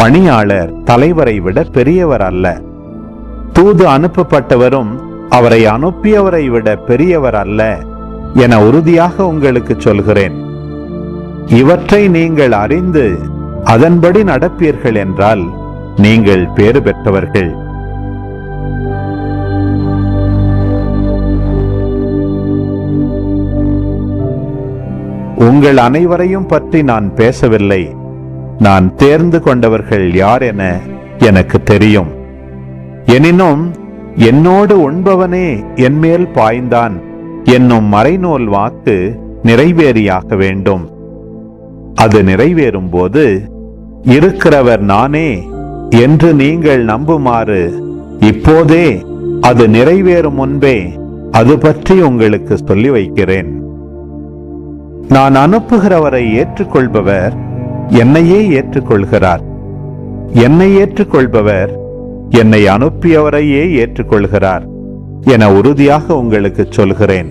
பணியாளர் தலைவரை விட பெரியவர் அல்ல. தூது அனுப்பப்பட்டவரும் அவரை அனுப்பியவரை விட பெரியவர் அல்ல என உறுதியாக உங்களுக்கு சொல்கிறேன். இவற்றை நீங்கள் அறிந்து அதன்படி நடப்பீர்கள் என்றால் நீங்கள் பேறு பெற்றவர்கள். உங்கள் அனைவரையும் பற்றி நான் பேசவில்லை. நான் தேர்ந்து கொண்டவர்கள் யார் என எனக்கு தெரியும். எனினும் என்னோடு உண்பவனே என்மேல் பாய்ந்தான் என்னும் மறைநூல் வாக்கு நிறைவேறியாக வேண்டும். அது நிறைவேறும் போது இருக்கிறவர் நானே என்று நீங்கள் நம்புமாறு இப்போதே அது நிறைவேறும் முன்பே அது பற்றி உங்களுக்கு சொல்லி வைக்கிறேன். நான் அனுப்புகிறவரை ஏற்றுக்கொள்பவர் என்னையே ஏற்றுக்கொள்கிறார். என்னை ஏற்றுக்கொள்பவர் என்னை அனுப்பியவரையே ஏற்றுக்கொள்கிறார் என உறுதியாக உங்களுக்கு சொல்கிறேன்.